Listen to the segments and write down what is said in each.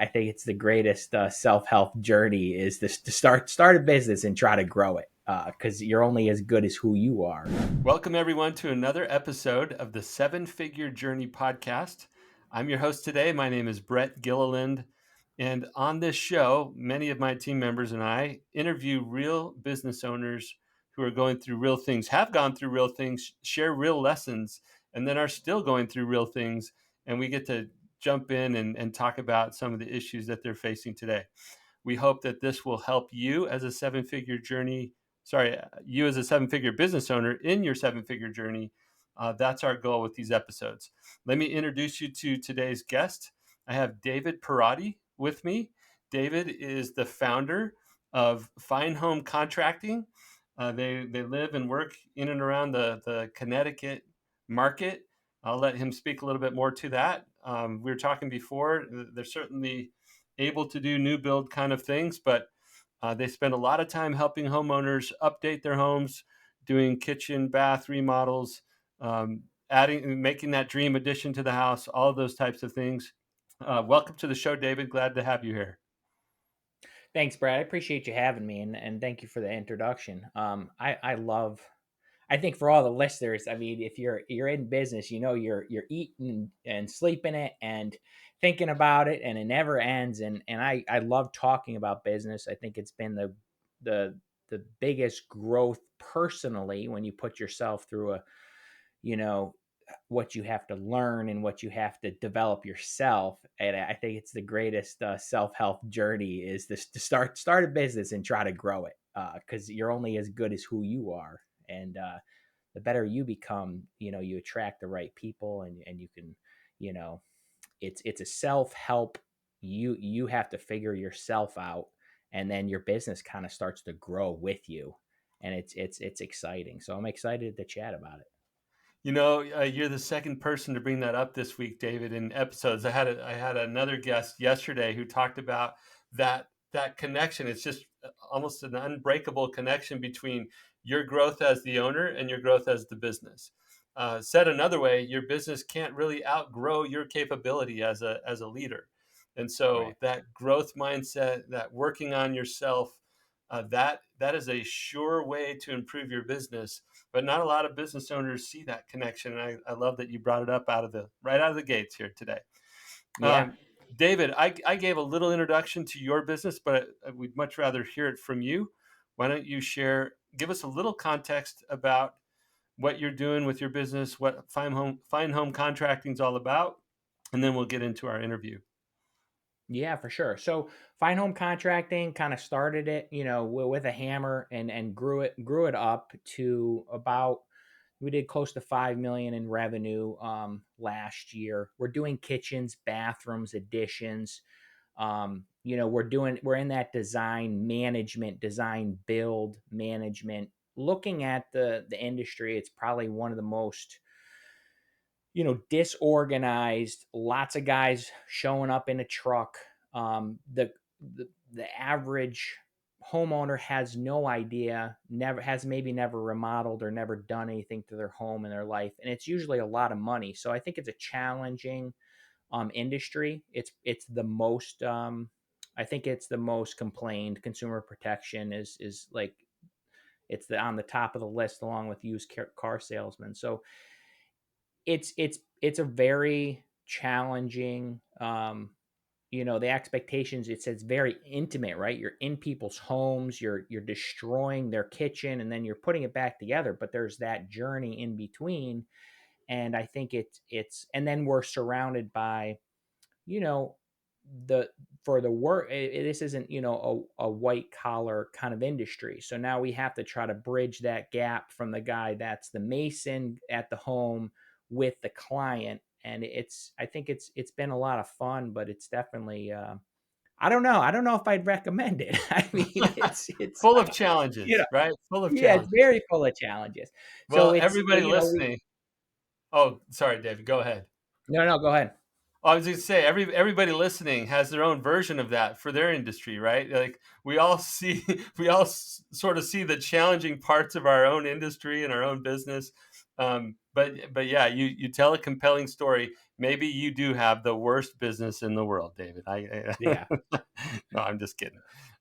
I think it's the greatest self-help journey is this to start a business and try to grow it because you're only as good as who you are. Welcome, everyone, to another episode of the Seven Figure Journey podcast. I'm your host today. My name is Brett Gilliland. And on this show, many of my team members and I interview real business owners who are going through real things, have gone through real things, share real lessons, and then are still going through real things. And we get to jump in and talk about some of the issues that they're facing today. We hope that this will help you as a you as a seven-figure business owner in your seven-figure journey. That's our goal with these episodes. Let me introduce you to today's guest. I have David Perrotti with me. David is the founder of Fine Home Contracting. They live and work in and around the Connecticut market. I'll let him speak a little bit more to that. We were talking before, they're certainly able to do new build kind of things, but they spend a lot of time helping homeowners update their homes, doing kitchen, bath remodels, making that dream addition to the house, all of those types of things. Welcome to the show, David. Glad to have you here. Thanks, Brad. I appreciate you having me, and thank you for the introduction. I think for all the listeners, I mean, if you're in business, you're eating and sleeping it and thinking about it, and it never ends. And I love talking about business. I think it's been the the biggest growth personally when you put yourself through you know what you have to learn and what you have to develop yourself. And I think it's the greatest self-help journey is this to start a business and try to grow it because you're only as good as who you are. And the better you become, you attract the right people, and you can, you know, it's a self-help. You have to figure yourself out, and then your business kind of starts to grow with you, and it's exciting. So I'm excited to chat about it. You're the second person to bring that up this week, David. In episodes, I had another guest yesterday who talked about that connection. It's just almost an unbreakable connection between your growth as the owner and your growth as the business. Said another way, your business can't really outgrow your capability as a leader, and so Right. that growth mindset, that working on yourself, that is a sure way to improve your business, but not a lot of business owners see that connection. And I love that you brought it up right out of the gates here today. Yeah. Um, David, I gave a little introduction to your business, but we'd much rather hear it from you. Why don't you give us a little context about what you're doing with your business, what Fine Home Contracting is all about, and then we'll get into our interview. Yeah, for sure. So Fine Home Contracting kind of started it, with a hammer, and grew it up to about, we did close to 5 million in revenue last year. We're doing kitchens, bathrooms, additions. We're in that design build management. Looking at the industry, it's probably one of the most disorganized, lots of guys showing up in a truck. The average homeowner has no idea, maybe never remodeled or never done anything to their home in their life, and it's usually a lot of money. So I think it's a challenging industry. It's the most I think it's the most complained. Consumer protection is like, on the top of the list along with used car salesmen. So it's a very challenging, the expectations. It's very intimate, right? You're in people's homes, you're destroying their kitchen, and then you're putting it back together, but there's that journey in between. And I think and then we're surrounded by, you know the for the work, this isn't, a white collar kind of industry. So now we have to try to bridge that gap from the guy that's the mason at the home with the client. And I think it's been a lot of fun, but it's definitely, I don't know if I'd recommend it. I mean, it's Full of you know challenges, right? Full of yeah, it's challenges. very full of challenges. So Well, it's, everybody listening. Oh, sorry, David. Go ahead. no, go ahead. I was going to say everybody listening has their own version of that for their industry, right? Like we all see, sort of see the challenging parts of our own industry and our own business. But yeah, you tell a compelling story. maybe you do have the worst business in the world, David. Yeah. No, I'm just kidding.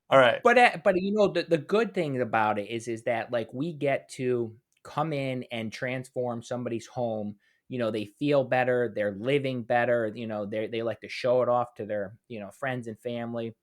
All right. But you know, the good thing about it is that, like, we get to come in and transform somebody's home. You know, they feel better, they're living better, you know, they like to show it off to their, you know, friends and family.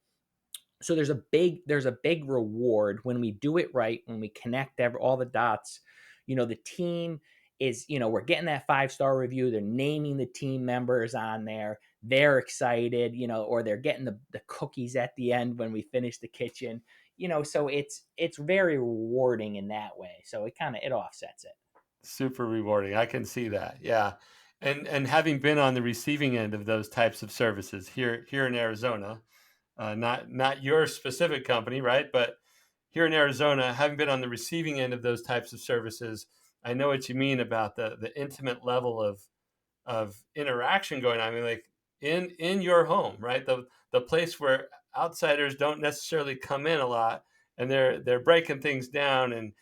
So there's a big reward when we do it right, when we connect all the dots. You know, the team is, you know, we're getting that 5-star review, they're naming the team members on there, they're excited, you know, or they're getting the cookies at the end when we finish the kitchen, you know. So it's very rewarding in that way, so it offsets it. Super rewarding. I can see that. Yeah. And having been on the receiving end of those types of services here in Arizona, not your specific company, right? But here in Arizona, having been on the receiving end of those types of services, I know what you mean about the intimate level of interaction going on. I mean, like in your home, right? The place where outsiders don't necessarily come in a lot, and they're breaking things down, and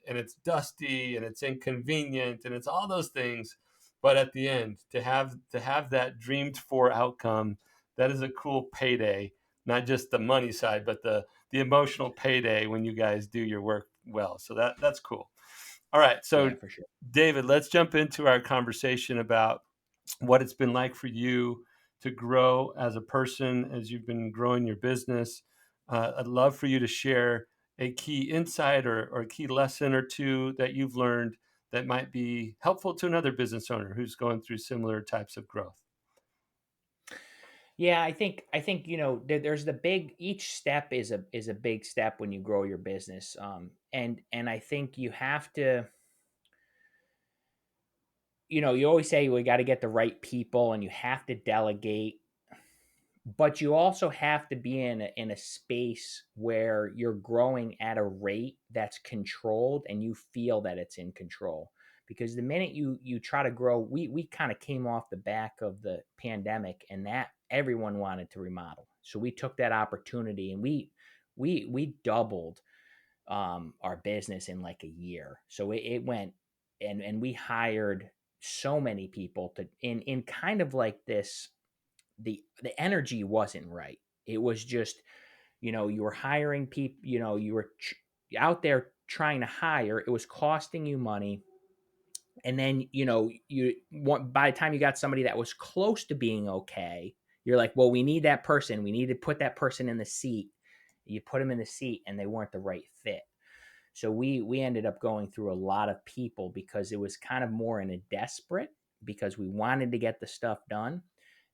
it's dusty and it's inconvenient and it's all those things. But at the end, to have that dreamed for outcome, that is a cool payday. Not just the money side, but the emotional payday when you guys do your work well. So that's cool. All right. So, Yeah, for sure. David, let's jump into our conversation about what it's been like for you to grow as a person as you've been growing your business. I'd love for you to share a key insight or a key lesson or two that you've learned that might be helpful to another business owner who's going through similar types of growth. Yeah, I think you know, there's the big, each step is a big step when you grow your business. And I think you have to, you know, you always say we got to get the right people and you have to delegate, but you also have to be in a space where you're growing at a rate that's controlled and you feel that it's in control. Because the minute you try to grow, we kind of came off the back of the pandemic, and that everyone wanted to remodel. So we took that opportunity and we doubled our business in like a year. So it went, and we hired so many people to in kind of like this, the energy wasn't right. It was just, you know, you were hiring people, you know, you were out there trying to hire, it was costing you money. And then, you know, you want, by the time you got somebody that was close to being okay, you're like, well, we need that person, we need to put that person in the seat. You put them in the seat and they weren't the right fit. So we ended up going through a lot of people because it was kind of more in a desperate, because we wanted to get the stuff done.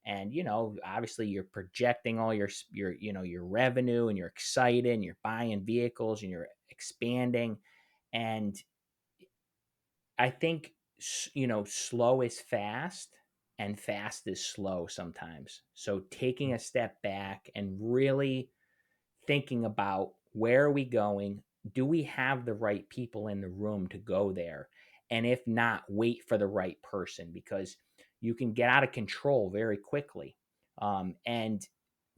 And you know, obviously you're projecting all your you know, your revenue, and you're excited and you're buying vehicles and you're expanding. And I think, you know, slow is fast and fast is slow sometimes. So taking a step back and really thinking about, where are we going? Do we have the right people in the room to go there? And if not, wait for the right person, because you can get out of control very quickly. And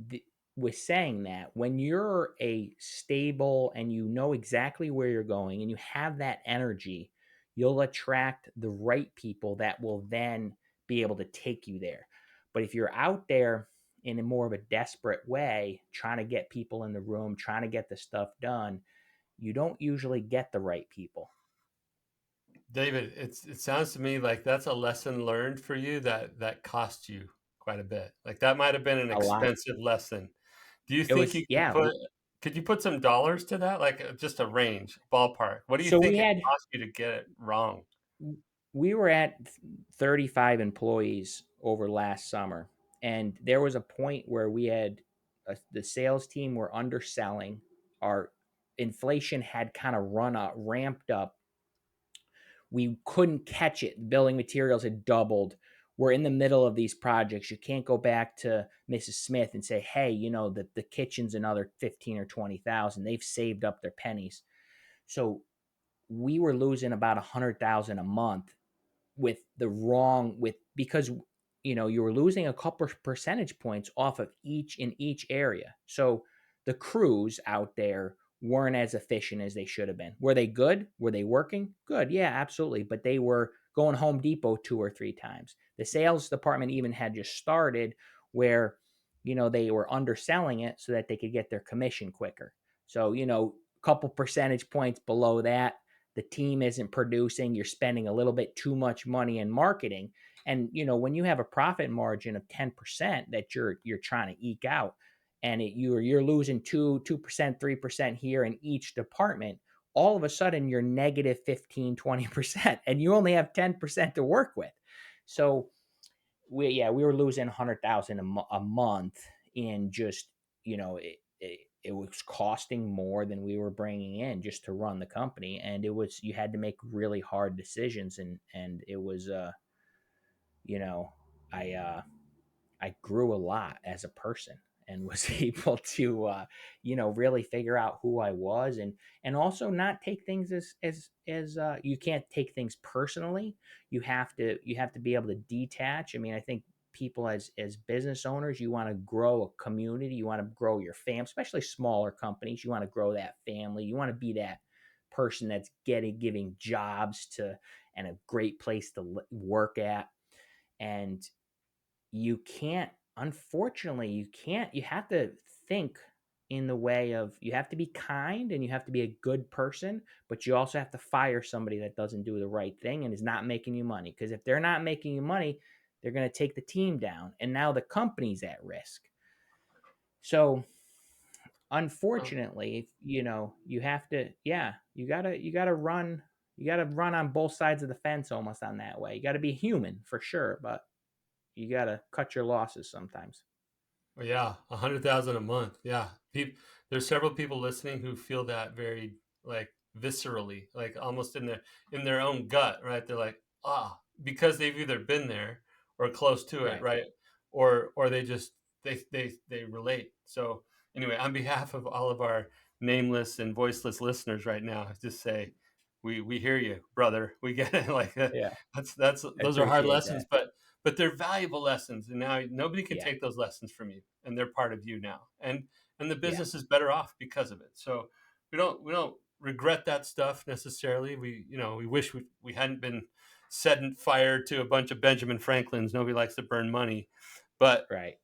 the, with saying that, when you're a stable and you know exactly where you're going and you have that energy, you'll attract the right people that will then be able to take you there. But if you're out there in a more of a desperate way, trying to get people in the room, trying to get the stuff done, you don't usually get the right people. David, it sounds to me like that's a lesson learned for you that cost you quite a bit. Like that might have been an A lot. expensive lesson. Do you It think was, you yeah. could you put some dollars to that? Like just a range, ballpark. What do you So think it cost you to get it wrong? we were at 35 employees over last summer, and there was a point where we had the sales team were underselling. Our inflation had kind of run up, ramped up. We couldn't catch it. Building materials had doubled. We're in the middle of these projects. You can't go back to Mrs. Smith and say, "Hey, you know, the kitchen's another 15 or 20,000. They've saved up their pennies." So we were losing about 100,000 a month with the wrong, with, because you know, you were losing a couple percentage points off of each area. So the crews out there weren't as efficient as they should have been. Were they good? Were they working? Good. Yeah, absolutely. But they were going Home Depot 2 or 3 times. The sales department even had just started where, they were underselling it so that they could get their commission quicker. So, a couple percentage points below that, the team isn't producing, you're spending a little bit too much money in marketing. And, when you have a profit margin of 10% that you're trying to eke out, and you're losing 2%, 3% here in each department, all of a sudden you're negative 15, 20%, and you only have 10% to work with. So we were losing 100,000 a month in just, it was costing more than we were bringing in just to run the company. And you had to make really hard decisions. And it was, you know, I, uh, I grew a lot as a person and was able to, really figure out who I was, and also not take things as you can't take things personally. You have to be able to detach. I mean, I think people as business owners, you want to grow a community, you want to grow your fam, especially smaller companies. You want to grow that family. You want to be that person that's giving jobs to and a great place to work at. And you can't unfortunately you have to think in the way of, you have to be kind and you have to be a good person, but you also have to fire somebody that doesn't do the right thing and is not making you money, because if they're not making you money, they're going to take the team down and now the company's at risk. So Uh, unfortunately, you have to, yeah, you got to run on both sides of the fence almost on that way. You got to be human for sure, but you got to cut your losses sometimes. Well, yeah, 100,000 a month. Yeah, there's several people listening who feel that very like viscerally, like almost in their own gut, right? They're like, ah, because they've either been there or close to it, Right. right? Or they just they relate. So anyway, on behalf of all of our nameless and voiceless listeners right now, I just say we hear you, brother. We get it. Like Yeah, that's I those are hard appreciate lessons, that. but they're valuable lessons, and now nobody can Yeah, take those lessons from you, and they're part of you now, and the yeah, business is better off because of it. So we don't regret that stuff necessarily. We wish we hadn't been setting fire to a bunch of Benjamin Franklins. Nobody likes to burn money, but right.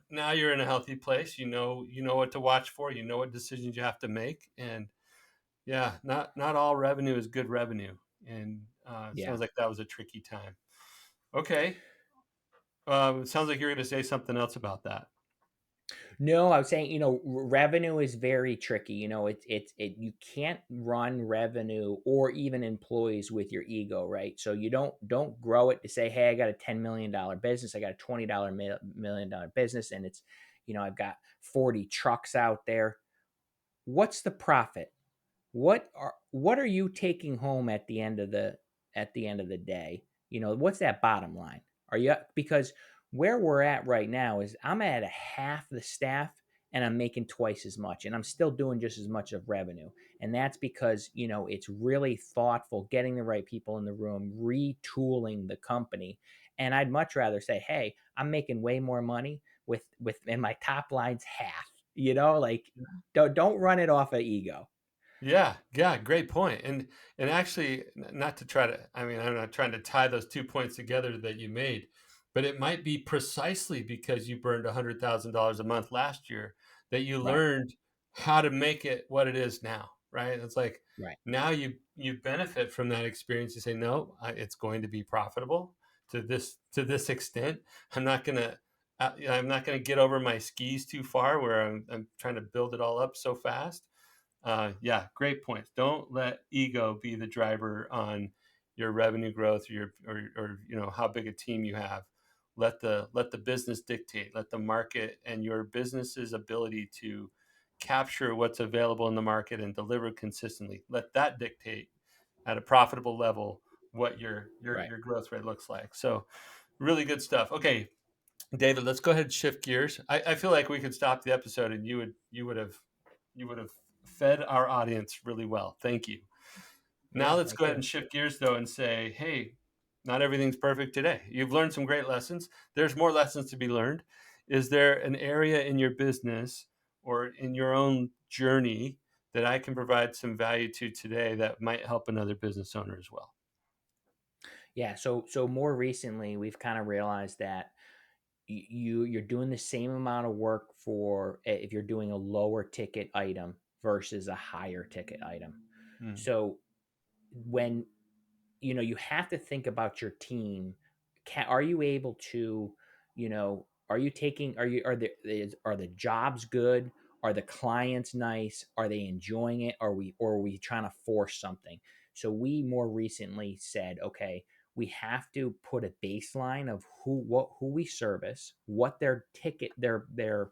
now you're in a healthy place. You know what to watch for. You know what decisions you have to make, and yeah, not all revenue is good revenue, and it Yeah. sounds like that was a tricky time. Okay, it sounds like you're going to say something else about that. No, I was saying, revenue is very tricky. You can't run revenue or even employees with your ego, right? So you don't grow it to say, hey, I got a $10 million business, I got a $20 million business, and it's, I've got 40 trucks out there. What's the profit? What are you taking home at the end of the day? What's that bottom line? Are you, because where we're at right now is I'm at a half the staff and I'm making twice as much and I'm still doing just as much of revenue. And that's because, it's really thoughtful, getting the right people in the room, retooling the company. And I'd much rather say, hey, I'm making way more money with and my top line's half. Like, don't run it off of ego. Yeah, yeah, great point. And actually, not to try to, I mean, I'm not trying to tie those 2 points together that you made, but it might be precisely because you burned $100,000 a month last year that you Right. learned how to make it what it is now, right? It's like Right. now you benefit from that experience. You say, no, it's going to be profitable to this extent. I'm not gonna get over my skis too far where I'm trying to build it all up so fast. Yeah, great points. Don't let ego be the driver on your revenue growth, or how big a team you have. Let the business dictate. Let the market and your business's ability to capture what's available in the market and deliver consistently. Let that dictate at a profitable level what your your Right. your growth rate looks like. So, really good stuff. Okay, David, let's go ahead and shift gears. I feel like we could stop the episode and you would have fed our audience really well. Thank you. Now Yeah, let's thank go ahead you. and shift gears though and say, hey, not everything's perfect today. You've learned some great lessons. There's more lessons to be learned. Is there an area in your business or in your own journey that I can provide some value to today that might help another business owner as well? Yeah, so more recently, we've kind of realized that you're doing the same amount of work for if you're doing a lower ticket item versus a higher ticket item. Mm, So when you have to think about your team. Are you able to, are you taking, are the jobs good? Are the clients nice? Are they enjoying it? Are we trying to force something? So we more recently said, okay, we have to put a baseline of who we service, what their ticket, their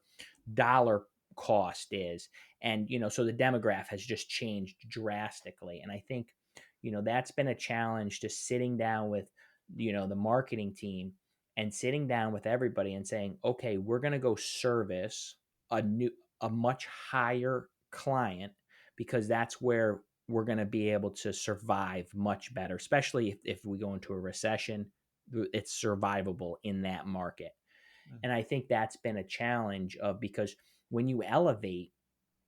dollar cost is. And so the demographic has just changed drastically, and I think that's been a challenge, to sitting down with the marketing team and sitting down with everybody and saying, okay, we're going to go service a much higher client, because that's where we're going to be able to survive much better, especially if we go into a recession. It's survivable in that market. mm. And I think that's been a challenge, of because when you elevate,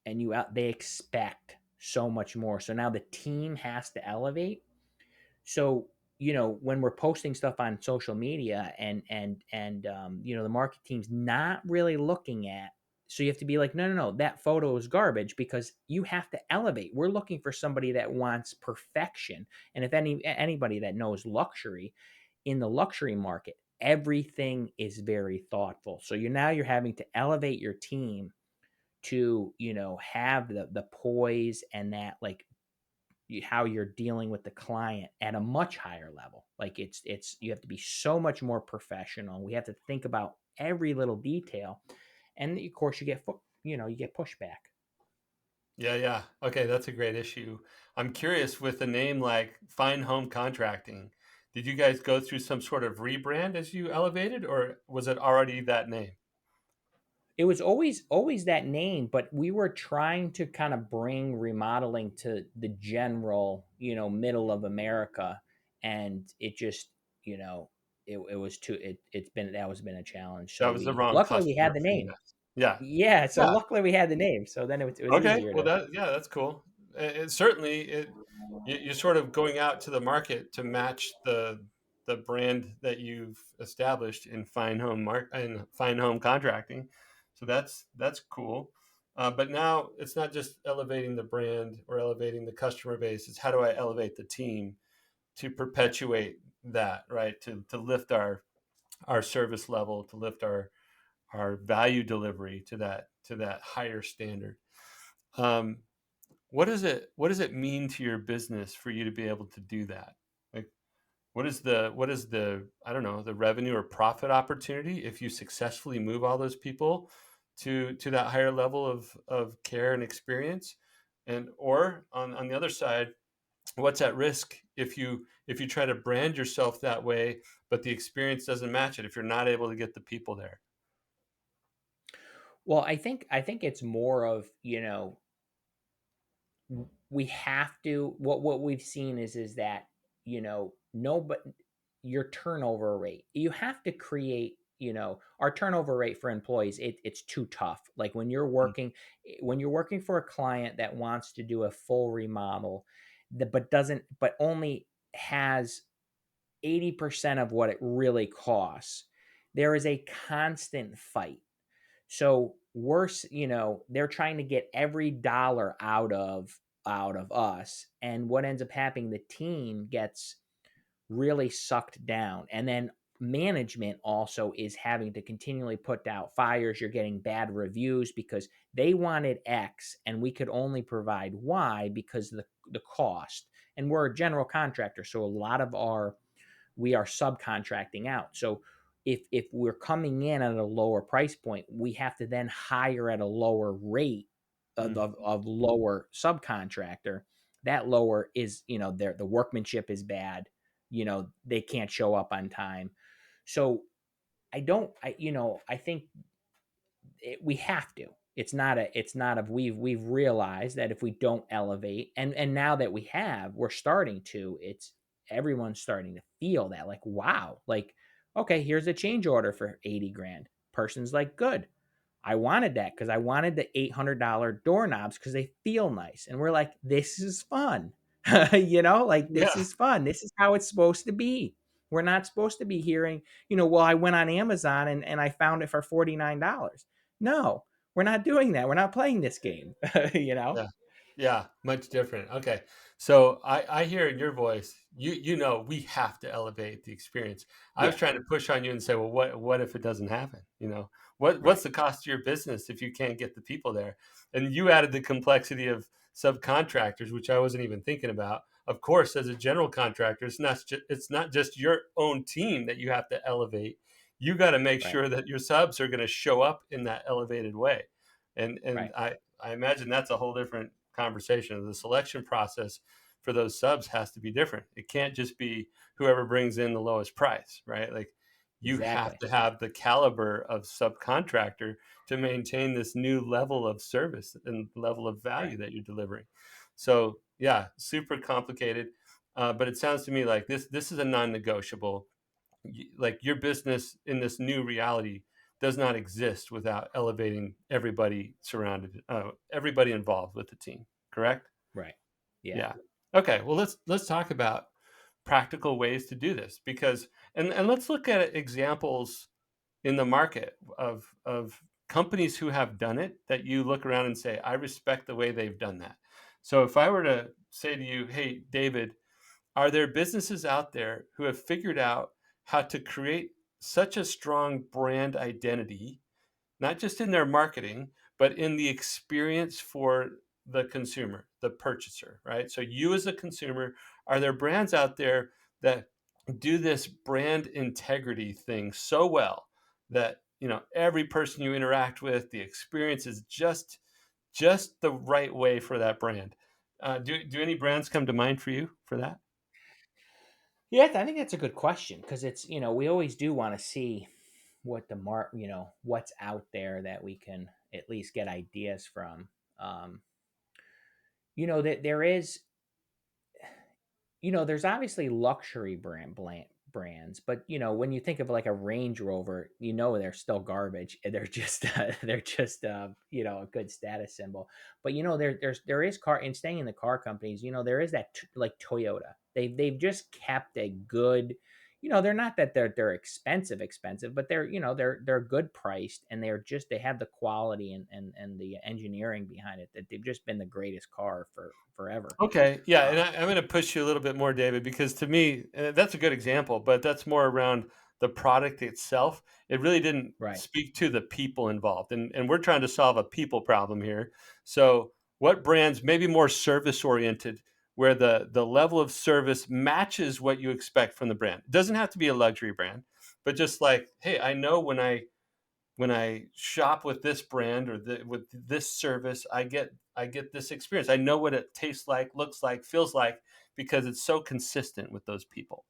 they expect so much more. So now the team has to elevate. So when we're posting stuff on social media, and the market team's not really looking at. So you have to be like, no, no, no, that photo is garbage, because you have to elevate. We're looking for somebody that wants perfection. And if anybody that knows luxury, in the luxury market, everything is very thoughtful. So you're having to elevate your team to have the poise, and that, like, how you're dealing with the client at a much higher level. Like, it's you have to be so much more professional. We have to think about every little detail, and of course you get pushback. Yeah, yeah. Okay, that's a great issue. I'm curious, with a name like Fine Home Contracting, did you guys go through some sort of rebrand as you elevated, or was it already that name? It was always that name, but we were trying to kind of bring remodeling to the general, middle of America, and it just, you know, it was too it's been that was been a challenge. That So was the we wrong luckily we had customer the for you name. guys. Yeah, Yeah, so yeah. luckily we had the name. So then it was Okay, easier well, to. that's cool. It certainly you're sort of going out to the market to match the brand that you've established in fine home contracting. So that's cool. But now it's not just elevating the brand or elevating the customer base. It's how do I elevate the team to perpetuate that, right? To lift our service level, to lift our value delivery to that higher standard. Um, what does it mean to your business for you to be able to do that? Like, what is the I don't know, the revenue or profit opportunity if you successfully move all those people to that higher level of care and experience? And or on the other side, what's at risk if you try to brand yourself that way, but the experience doesn't match it if you're not able to get the people there? Well, I think it's more of, we have to, what we've seen is that, no, but your turnover rate, you have to create, our turnover rate for employees, it's too tough. Like, Mm, when you're working for a client that wants to do a full remodel, but only has 80% of what it really costs, there is a constant fight. So worse, they're trying to get every dollar out of us, and what ends up happening, the team gets really sucked down, and then management also is having to continually put out fires. You're getting bad reviews because they wanted X and we could only provide Y because of the cost. And we're a general contractor, so a lot of our we are subcontracting out. So if we're coming in at a lower price point, we have to then hire at a lower rate mm. of lower subcontractor. That lower is, the workmanship is bad. They can't show up on time. So I don't, I think we have to. It's not of we've realized that if we don't elevate, and now that we're starting to, it's everyone's starting to feel that, like, wow, like, okay, here's a change order for 80 grand. Person's like, good. I wanted that because I wanted the $800 doorknobs because they feel nice. And we're like, this is fun. Like, this Yeah. is fun. This is how it's supposed to be. We're not supposed to be hearing, well, I went on Amazon and I found it for $49. No, we're not doing that. We're not playing this game, you know? Yeah. Yeah, much different. Okay. So I hear in your voice, you know we have to elevate the experience. I was Yeah, trying to push on you and say, well, what if it doesn't happen? What's right, the cost to your business if you can't get the people there? And you added the complexity of subcontractors, which I wasn't even thinking about. Of course, as a general contractor, it's not just your own team that you have to elevate. You got to make right, sure that your subs are going to show up in that elevated way. And right. I imagine that's a whole different conversation. The selection process for those subs has to be different. It can't just be whoever brings in the lowest price, right? Like you have Exactly. to have the caliber of subcontractor to maintain this new level of service and level of Right. value that you're delivering. So yeah, super complicated. But it sounds to me like this is a non-negotiable. Like your business in this new reality does not exist without elevating everybody involved with the team. Correct? Right. Yeah. Yeah. Okay. Well, let's talk about practical ways to do this because and let's look at examples in the market of companies who have done it that you look around and say, I respect the way they've done that. So if I were to say to you, hey, David, are there businesses out there who have figured out how to create such a strong brand identity, not just in their marketing, but in the experience for the consumer, the purchaser, right? So, you as a consumer, are there brands out there that do this brand integrity thing so well that every person you interact with, the experience is just the right way for that brand? Do any brands come to mind for you for that? Yeah, I think that's a good question because it's, we always do want to see what what's out there that we can at least get ideas from. Um, that there is, there's obviously luxury brands, but when you think of like a Range Rover, they're still garbage. And they're just a good status symbol. But there is car and staying in the car companies. There is that like Toyota. They've just kept a good. They're not that they're expensive, but they're good priced and they have the quality and the engineering behind it that they've just been the greatest car for forever. Okay, yeah, and Uh, I'm going to push you a little bit more, David, because to me, that's a good example, but that's more around the product itself. It really didn't right. speak to the people involved, and we're trying to solve a people problem here. So, what brands, maybe more service oriented, where the level of service matches what you expect from the brand? It doesn't have to be a luxury brand, but just like, hey, I know when I shop with this brand or with this service, I get this experience. I know what it tastes like, looks like, feels like because it's so consistent with those people.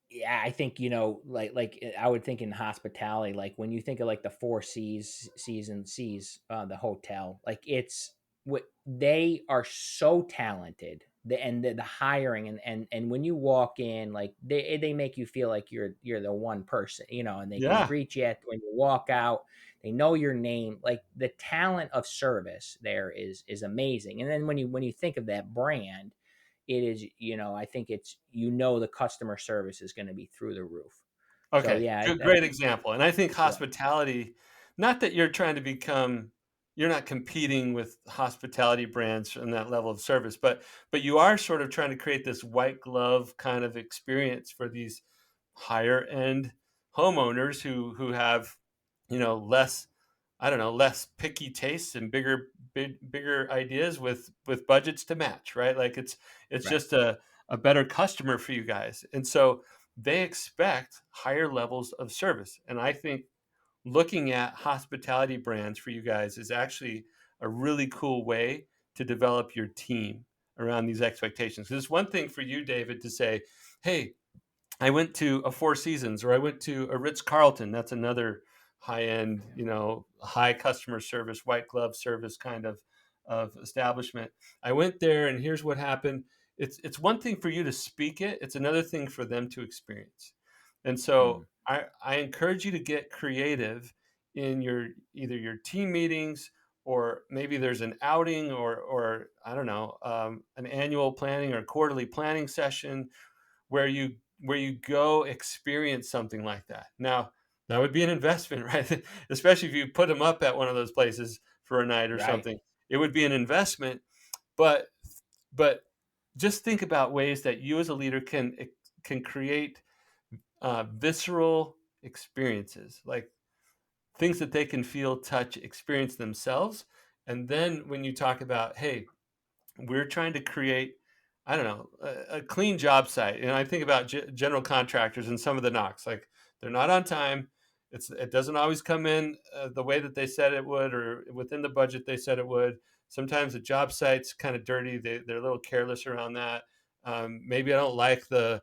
Yeah, I think, I would think in hospitality, like when you think of like the Four Seas, the hotel, like it's what they are so talented. The hiring and when you walk in, like they make you feel like you're the one person, and they can Yeah. greet you when you walk out. They know your name. Like the talent of service there is amazing. And then when you think of that brand, it is, I think it's, the customer service is going to be through the roof. So Okay, yeah, good, I great think, example. And I think yeah, hospitality, not that you're trying to become, you're not competing with hospitality brands in that level of service, but you are sort of trying to create this white glove kind of experience for these higher end homeowners who have, less, I don't know, less picky tastes and bigger ideas with budgets to match, right? Like it's right. just a better customer for you guys. And so they expect higher levels of service. And I think looking at hospitality brands for you guys is actually a really cool way to develop your team around these expectations. 'Cause it's one thing for you, David, to say, hey, I went to a Four Seasons or I went to a Ritz Carlton. That's another high end, high customer service, white glove service kind of establishment. I went there and here's what happened. It's one thing for you to speak it, it's another thing for them to experience. And so Mm, I encourage you to get creative in your either your team meetings or maybe there's an outing or I don't know, an annual planning or quarterly planning session where you go experience something like that. Now, that would be an investment, right? Especially if you put them up at one of those places for a night or Right. something. It would be an investment, but but just think about ways that you as a leader can create visceral experiences, like things that they can feel, touch, experience themselves. And then when you talk about, hey, we're trying to create, I don't know, a clean job site. And I think about general contractors and some of the knocks, like they're not on time. It doesn't always come in the way that they said it would or within the budget they said it would. Sometimes the job site's kind of dirty. They're a little careless around that. Maybe I don't like the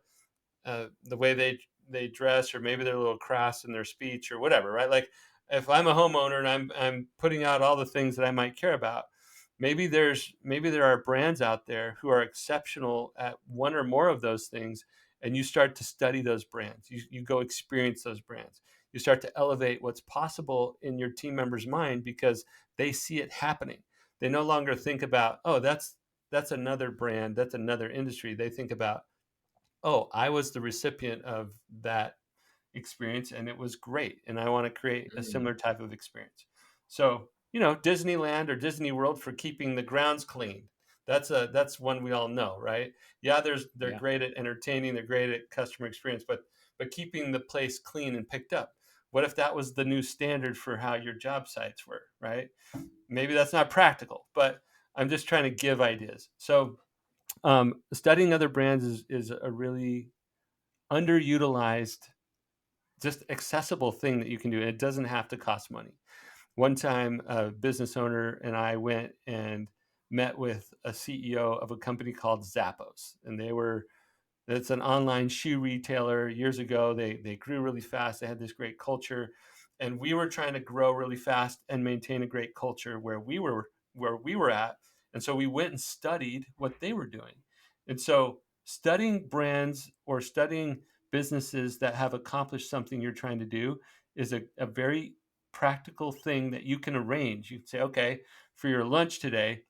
way they dress, or maybe they're a little crass in their speech or whatever, right? Like if I'm a homeowner and I'm putting out all the things that I might care about, maybe there are brands out there who are exceptional at one or more of those things, and you start to study those brands. You go experience those brands. You start to elevate what's possible in your team members' mind because they see it happening. They no longer think about, oh, that's another brand, that's another industry. They think about, oh, I was the recipient of that experience and it was great. And I want to create a Mm, similar type of experience. So, Disneyland or Disney World for keeping the grounds clean. That's one we all know, right? Yeah, they're yeah. great at entertaining, they're great at customer experience, but keeping the place clean and picked up. What if that was the new standard for how your job sites were, right? Maybe that's not practical, but I'm just trying to give ideas. So studying other brands is a really underutilized, just accessible thing that you can do. And it doesn't have to cost money. One time, a business owner and I went and met with a CEO of a company called Zappos, and it's an online shoe retailer. Years ago, they grew really fast. They had this great culture, and we were trying to grow really fast and maintain a great culture where we were at. And so we went and studied what they were doing. And so studying brands or studying businesses that have accomplished something you're trying to do is a very practical thing that you can arrange. You can say, okay, for your lunch today,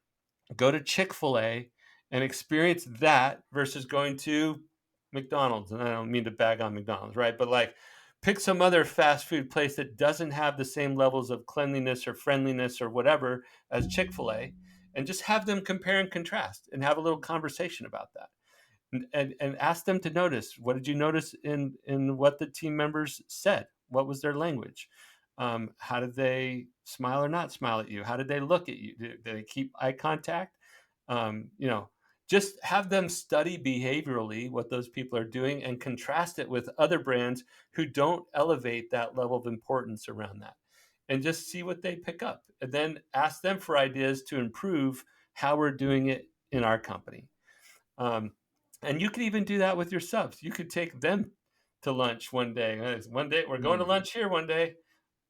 go to Chick-fil-A and experience that versus going to McDonald's. And I don't mean to bag on McDonald's, right? But like pick some other fast food place that doesn't have the same levels of cleanliness or friendliness or whatever as Chick-fil-A, and just have them compare and contrast and have a little conversation about that. And ask them to notice, what did you notice in what the team members said? What was their language? How did they smile or not smile at you? How did they look at you? Did they keep eye contact? um, you know just have them study behaviorally what those people are doing and contrast it with other brands who don't elevate that level of importance around that, and just see what they pick up, and then ask them for ideas to improve how we're doing it in our company. um, and you could even do that with your subs. You could take them to lunch one day. One day we're going to Mm. lunch here one day.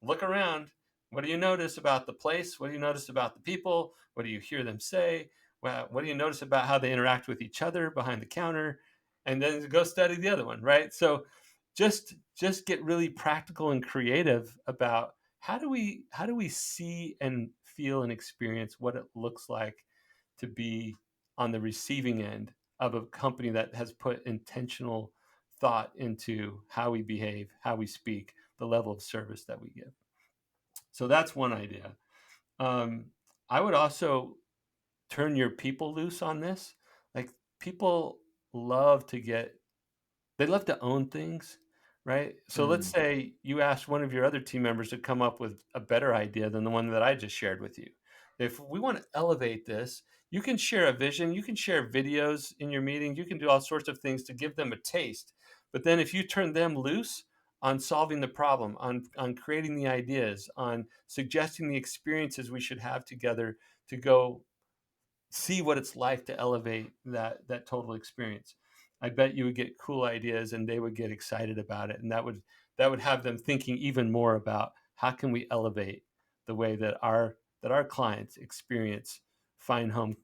Look around. What do you notice about the place? What do you notice about the people? What do you hear them say? What do you notice about how they interact with each other behind the counter? And then go study the other one, right? So just get really practical and creative about how do we see and feel and experience what it looks like to be on the receiving end of a company that has put intentional thought into how we behave, how we speak, the level of service that we give. So that's one idea. Um, I would also turn your people loose on this. Like people love to get they love to own things, right? So let's Mm. say you ask one of your other team members to come up with a better idea than the one that I just shared with you. If we want to elevate this, you can share a vision, you can share videos in your meeting, you can do all sorts of things to give them a taste. But then if you turn them loose on solving the problem, on creating the ideas, on suggesting the experiences we should have together to go see what it's like to elevate that total experience. I bet you would get cool ideas and they would get excited about it, and that would have them thinking even more about how can we elevate the way that our clients experience fine home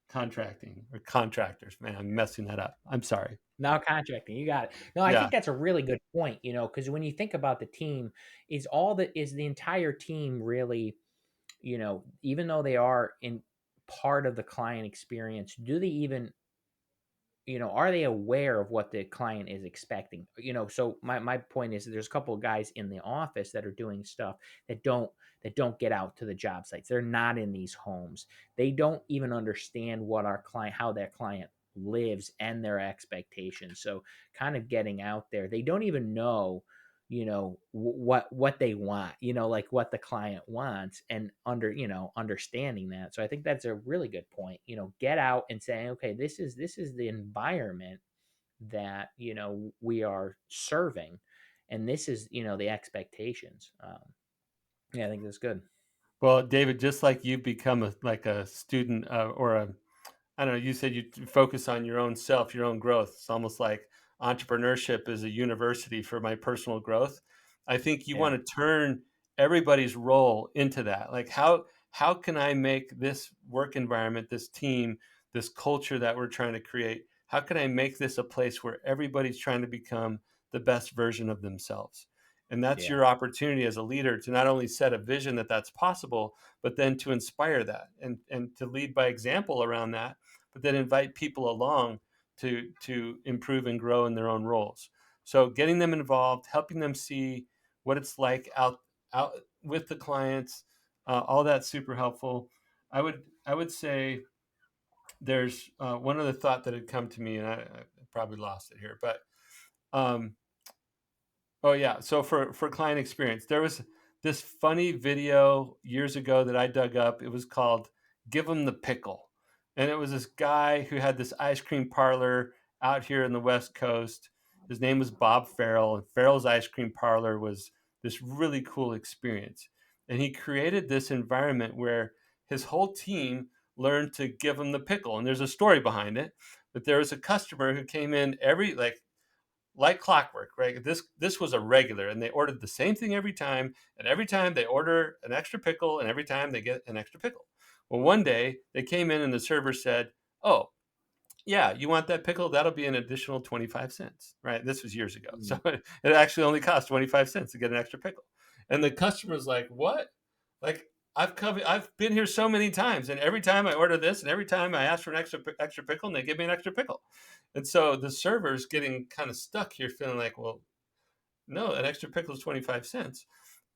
contracting or contractors. Man, I'm messing that up. I'm sorry. Now contracting, you got it. No, I Yeah. think that's a really good point, because when you think about the team, is the entire team really, even though they are in part of the client experience, do they even are they aware of what the client is expecting? So my point is, there's a couple of guys in the office that are doing stuff that don't get out to the job sites. They're not in these homes. They don't even understand what our client how that client lives and their expectations. So kind of getting out there. They don't even know what they want, like what the client wants, and understanding that. So I think that's a really good point. Get out and say, okay, this is the environment that we are serving, and this is the expectations. Yeah, I think that's good. Well, David, just like you've become a student, or a, I don't know, you said you focus on your own self, your own growth. It's almost like entrepreneurship is a university for my personal growth. I think you want Yeah, to turn everybody's role into that. Like, how can I make this work environment, this team, this culture that we're trying to create, how can I make this a place where everybody's trying to become the best version of themselves? And that's yeah, your opportunity as a leader to not only set a vision that that's possible, but then to inspire that, and to lead by example around that, but then invite people along to improve and grow in their own roles. So getting them involved, helping them see what it's like out with the clients, all that's super helpful. I would say there's one other thought that had come to me, and I probably lost it here, but um, oh yeah. So for client experience, there was this funny video years ago that I dug up. It was called "Give 'Em the Pickle," and it was this guy who had this ice cream parlor out here in the West Coast. His name was Bob Farrell, and Farrell's ice cream parlor was this really cool experience. And he created this environment where his whole team learned to give him the pickle. And there's a story behind it. But there was a customer who came in every like clockwork, right? This was a regular, and they ordered the same thing every time, and every time they order an extra pickle, and every time they get an extra pickle. Well, one day they came in and the server said, "Oh, yeah, you want that pickle? That'll be an additional 25 cents." Right? This was years ago. So mm, it actually only cost 25 cents to get an extra pickle. And the customer's like, "What? Like I've been here so many times, and every time I order this, and every time I ask for an extra pickle, and they give me an extra pickle." And so the server's getting kind of stuck here, feeling like, "Well, no, an extra pickle is 25 cents."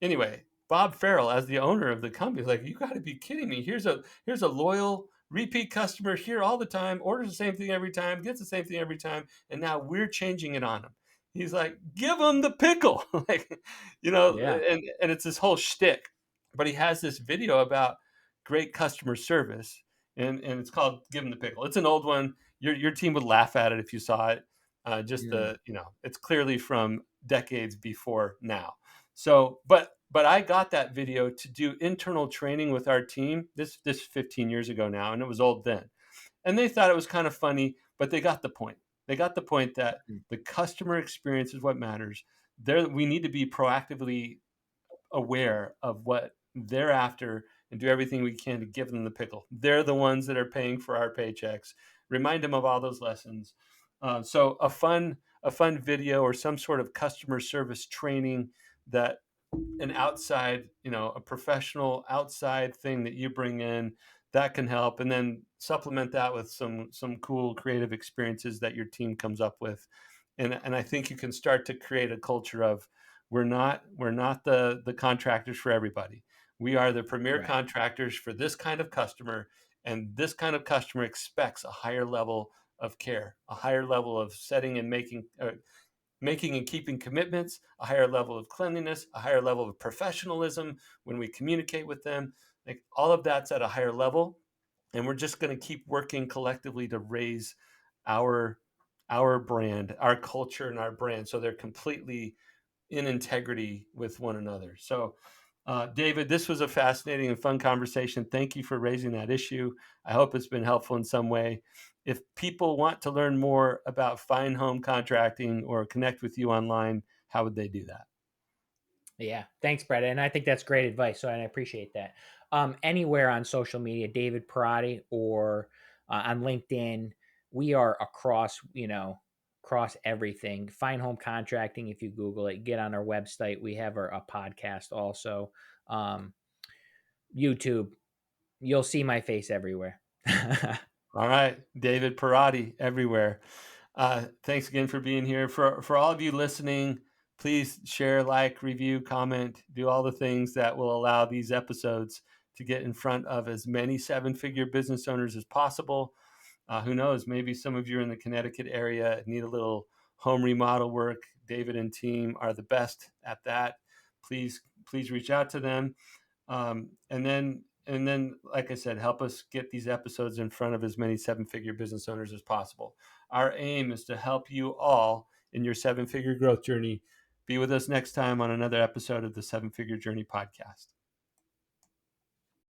Anyway, Bob Farrell, as the owner of the company, is like, "You got to be kidding me. Here's a loyal repeat customer here all the time, orders the same thing every time, gets the same thing every time, and now we're changing it on him." He's like, "Give him the pickle." Like, yeah, and it's this whole shtick. But he has this video about great customer service, and it's called "Give him the pickle." It's an old one. Your team would laugh at it if you saw it. Just mm, it's clearly from decades before now. So, but I got that video to do internal training with our team. This 15 years ago now, and it was old then. And they thought it was kind of funny, but they got the point. They got the point that mm, the customer experience is what matters. There, we need to be proactively aware of what they're after and do everything we can to give them the pickle. They're the ones that are paying for our paychecks. Remind them of all those lessons. So a fun video or some sort of customer service training that an outside, a professional outside thing that you bring in that can help, and then supplement that with some cool creative experiences that your team comes up with. And I think you can start to create a culture of we're not the contractors for everybody. We are the premier right, contractors for this kind of customer, and this kind of customer expects a higher level of care, a higher level of setting and making and keeping commitments, a higher level of cleanliness, a higher level of professionalism when we communicate with them. Like, all of that's at a higher level, and we're just going to keep working collectively to raise our our brand, our culture, and our brand, so they're completely in integrity with one another. So, David, this was a fascinating and fun conversation. Thank you for raising that issue. I hope it's been helpful in some way. If people want to learn more about fine home contracting or connect with you online, how would they do that? yeah. Thanks, Brett, and I think that's great advice. So, and I appreciate that. Anywhere on social media, David Perrotti, or on LinkedIn, we are across everything. Fine home contracting. If you Google it, get on our website. We have a podcast also. Um, YouTube. You'll see my face everywhere. All right, David Perrotti everywhere. Thanks again for being here. For all of you listening, please share, like, review, comment, do all the things that will allow these episodes to get in front of as many seven-figure business owners as possible. Who knows? Maybe some of you are in the Connecticut area and need a little home remodel work. David and team are the best at that. Please reach out to them. And then, like I said, help us get these episodes in front of as many seven-figure business owners as possible. Our aim is to help you all in your seven-figure growth journey. Be with us next time on another episode of the Seven Figure Journey podcast.